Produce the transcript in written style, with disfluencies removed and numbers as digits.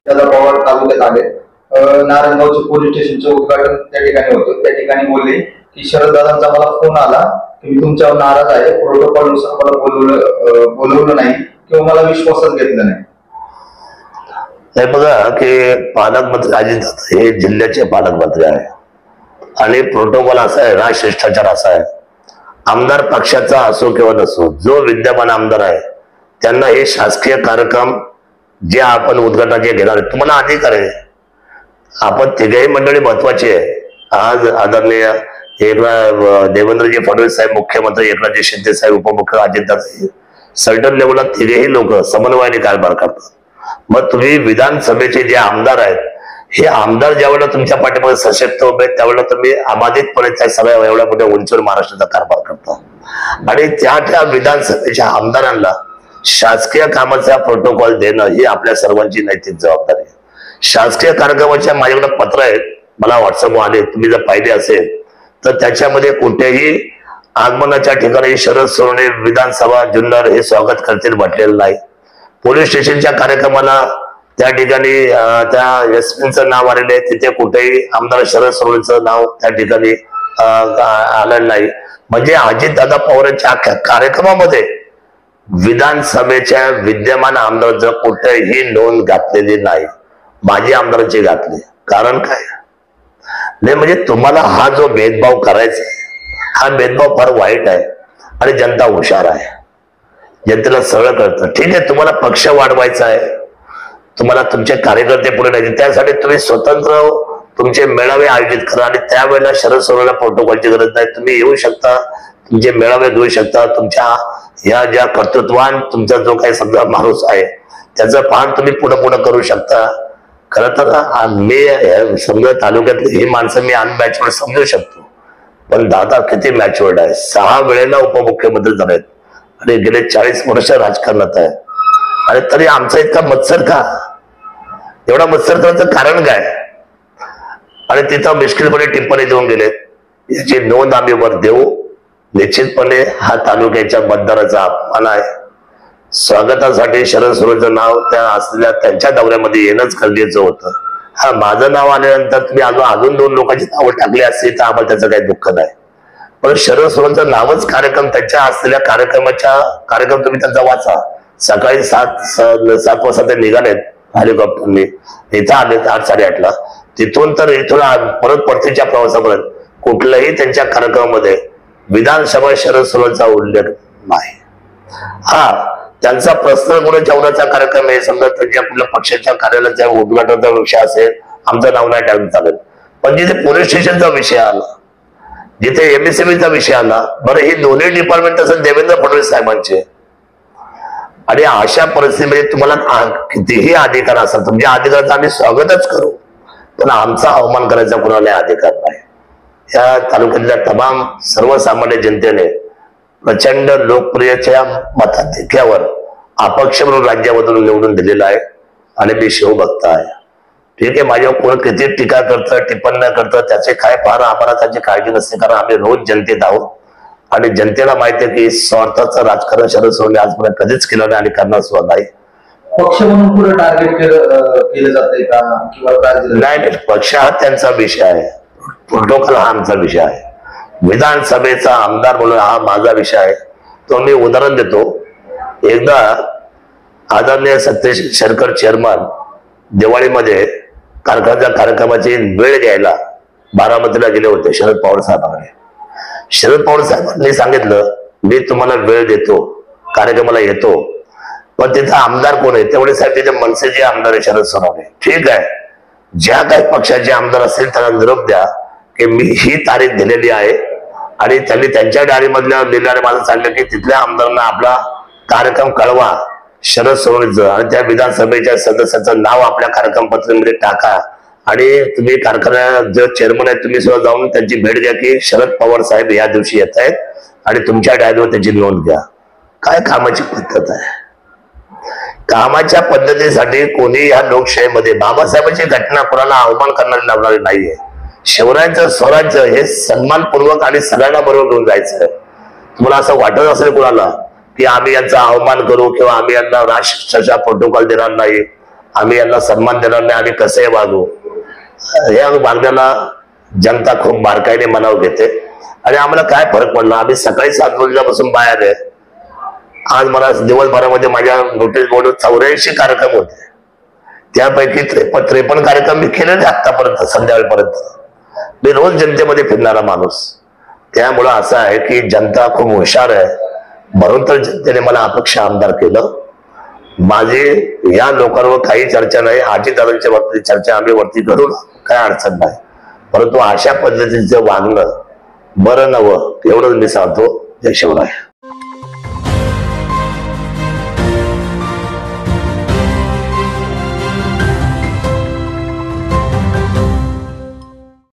पवार तालुक्यात आले. नारायणगावचे पोलीस स्टेशनचे उद्घाटन त्या ठिकाणी होतं. त्या ठिकाणी बोलले की शरददादांचा मला फोन आला की मी तुमच्यावर नाराज आहे, प्रोटोकॉल नुसार मला बोलवलं नाही किंवा मला विश्वासात घेतलं नाही. हे बघा की पालकमंत्री अजित हे जिल्ह्याचे पालकमंत्री आहे आणि प्रोटोकॉल असा आहे ना, शिष्टाचार असा आहे, आमदार पक्षाचा असो किंवा नसो, जो विद्यमान आमदार आहे त्यांना हे शासकीय कार्यक्रम जे आपण उद्घाटनाचे घेणार आहे तुम्हाला अधिकार आहे. आपण तिघही मंडळी महत्वाची आहे. आज आदरणीय देवेंद्रजी फडणवीस साहेब मुख्यमंत्री, एकनाथजी शिंदे साहेब उपमुख्यमंत्री, अजितदादा सर्टन लेवलला तिघेही लोक समन्वयाने कारभार करतात. मग तुम्ही विधानसभेचे जे आमदार आहेत हे आमदार ज्यावेळेला तुमच्या पाठीमध्ये सशक्त उभे आहेत त्यावेळेला तुम्ही अबाधितपणे त्या सगळ्या एवढ्या मोठ्या उंचीवर महाराष्ट्राचा कारभार करता आणि त्या विधानसभेच्या आमदारांना शासकीय कामाचा प्रोटोकॉल देणं ही आपल्या सर्वांची नैतिक जबाबदारी आहे. शासकीय कार्यक्रमाच्या माझ्याकडे पत्र आहेत, मला व्हॉट्सअपवर आले, तुम्ही जर पाहिले असेल तर त्याच्यामध्ये कुठेही आगमनाच्या ठिकाणी शरद सोनवणे विधानसभा जुन्नर हे स्वागत करतील म्हटलेलं नाही. पोलीस स्टेशनच्या कार्यक्रमाला त्या ठिकाणी त्या एसपीचं नाव आलेलं आहे, तिथे कुठेही आमदार शरद सोनवणेचं नाव त्या ठिकाणी आलेलं नाही. म्हणजे अजितदादा पवारांच्या कार्यक्रमामध्ये विधानसभेच्या विद्यमान आमदारांचं कुठेही नोंद घातलेली नाही, माजी आमदारांची घातली. कारण काय नाही, म्हणजे तुम्हाला हा जो भेदभाव करायचा हा भेदभाव फार वाईट आहे आणि जनता हुशार आहे, जनतेला सगळं कळतं. ठीक आहे, तुम्हाला पक्ष वाढवायचा आहे, तुम्हाला तुमचे कार्यकर्ते पुढे नाही, त्यासाठी तुम्ही स्वतंत्र तुमचे मेळावे आयोजित करा आणि त्यावेळेला शरद सोनवणेला प्रोटोकॉलची गरज नाही. तुम्ही येऊ शकता, तुमचे मेळावे घेऊ शकता, तुमच्या ह्या ज्या कर्तृत्वान तुमचा जो काही समजा माणूस आहे त्याचं पान तुम्ही पुढे करू शकता. खरं तर मी समजा तालुक्यातली ही माणसं मी अनमॅच्युअर्ड समजू शकतो, पण दादा किती मॅच्युअर्ड आहे, 6 वेळेला उपमुख्यमंत्री झालेत आणि गेले 40 वर्ष राजकारणात आहे आणि तरी आमचा इतका मत्सर का, एवढा मत्सर करायचं कारण काय. आणि तिथं मुश्किलपणे टिप्पणी देऊन गेले, याची नोंद आम्ही वर देऊ. निश्चितपणे हा तालुक्याच्या मतदाराचा अपमान आहे. स्वागतासाठी शरद सोनवणेचं नाव त्या असलेल्या त्यांच्या दौऱ्यामध्ये येणंच गरजेचं होतं. हा माझं नाव आल्यानंतर तुम्ही अजून 2 लोकांची नावं टाकली असती तर आम्हाला त्याचं काही दुःख नाही, पण शरद सोनवणेचं नावच कार्यक्रम त्यांच्या असलेल्या कार्यक्रम तुम्ही त्यांचा वाचा. सकाळी 7 वाजता ते निघालेत हेलिकॉप्टरने, इथं आले 8-8:30ला, तिथून तर इथून परत परतीच्या प्रवासापर्यंत कुठल्याही त्यांच्या कार्यक्रमामध्ये विधानसभा शरद सोनवणेचा उल्लेख नाही. हा त्यांचा पर्सनल गुन्हा जेवणाचा कार्यक्रम आहे, समजा त्यांच्या कुठल्या पक्षाच्या कार्यालयाच्या उद्घाटनाचा विषय असेल, आमचं नाव नाही टाकलं चालेल, पण जिथे पोलीस स्टेशनचा विषय आला, जिथे MSMEचा विषय आला, बरं ही दोन्ही डिपार्टमेंट असेल देवेंद्र फडणवीस साहेबांचे, आणि अशा परिस्थितीमध्ये तुम्हाला कितीही अधिकार असेल, तुमच्या अधिकाराचं आम्ही स्वागतच करू, पण आमचा अवमान करायचा कुणाला अधिकार नाही. या तालुक्यातल्या तमाम सर्वसामान्य जनतेने प्रचंड लोकप्रियतेच्या मताधिक्यावर अपक्ष म्हणून राज्यामधून निवडून दिलेला आहे आणि मी शिवभक्त आहे. ठीक आहे, माझ्यावर कोण किती टीका करतं, टिप्पण्या करतं, त्याचे काय फार आम्हाला त्याची काळजी नसते, कारण आम्ही रोज जनतेत आहोत आणि जनतेला माहिती आहे की स्वार्थाचं राजकारण शरद सोनवणे आजपर्यंत कधीच केलं नाही आणि करणार सुद्धा नाही. पक्ष म्हणून पुढे टार्गेट केलं जातंय का किंवा नाही, पक्ष हा त्यांचा विषय आहे, प्रोटोकॉल हा आमचा विषय आहे, विधानसभेचा आमदार म्हणून हा माझा विषय आहे. तो मी उदाहरण देतो. एकदा आदरणीय सतीश शेरकर चेअरमन दिवाळीमध्ये कारखान्याच्या कार्यक्रमाची वेळ घ्यायला बारामतीला गेले होते शरद पवार साहेबांनी. शरद पवार साहेबांनी सांगितलं मी तुम्हाला वेळ देतो, कार्यक्रमाला येतो, पण तिथं आमदार कोण आहे, तेवढे साहेब तिथे मनसेचे आमदार आहे शरद सोनवणे. ठीक आहे, ज्या काही पक्षाचे आमदार असतील त्यांना निरोप द्या की मी ही तारीख दिलेली आहे, आणि त्यांनी त्यांच्या डायरीमधल्या लिहिल्याने माझं सांगितलं की तिथल्या आमदारांना आपला कार्यक्रम कळवा शरद सोनवणेचं, आणि त्या विधानसभेच्या सदस्याचं नाव आपल्या कार्यक्रम पत्रिकेमध्ये टाका, आणि तुम्ही कारखान्यात जो चेअरमन आहे तुम्ही सुद्धा जाऊन त्यांची भेट घ्या की शरद पवार साहेब या दिवशी येत आहेत आणि तुमच्या डायरीवर त्याची नोंद घ्या. काय कामाची पद्धत आहे. कामाच्या पद्धतीसाठी कोणी या लोकशाहीमध्ये बाबासाहेबांची घटना कोणाला अवमान करणारी लावणारी नाहीये. शिवरायांचं स्वराज्य हे सन्मानपूर्वक आणि सगळ्यांना बरोबर घेऊन जायचं आहे. तुम्हाला असं वाटत असेल कुणाला की आम्ही यांचा अवमान करू किंवा आम्ही यांना राष्ट्राचा प्रोटोकॉल देणार नाही, आम्ही यांना सन्मान देणार नाही, आम्ही कसंही वागू, या मार्गाला जनता खूप बारकाईने मनाव घेते. आणि आम्हाला काय फरक पडला, आम्ही सकाळी 7 वाजल्यापासून बाहेर आहे. आज मला दिवसभरामध्ये माझ्या नोटीस बोर्डवर 84 कार्यक्रम होते, त्यापैकी 53 कार्यक्रम मी केलेले आतापर्यंत संध्याकाळपर्यंत. मी रोज जनतेमध्ये फिरणारा माणूस. त्यामुळं असं आहे की जनता खूप हुशार आहे, म्हणून तर जनतेने मला अपक्ष आमदार केलं. माझी या लोकांवर काही चर्चा नाही, अजितदादांच्या बाबतीत चर्चा आम्ही वरती करू, काय अडचण नाही. परंतु अशा पद्धतीचं वागणं बरं नवं, एवढंच मी सांगतो. जय शिवराय.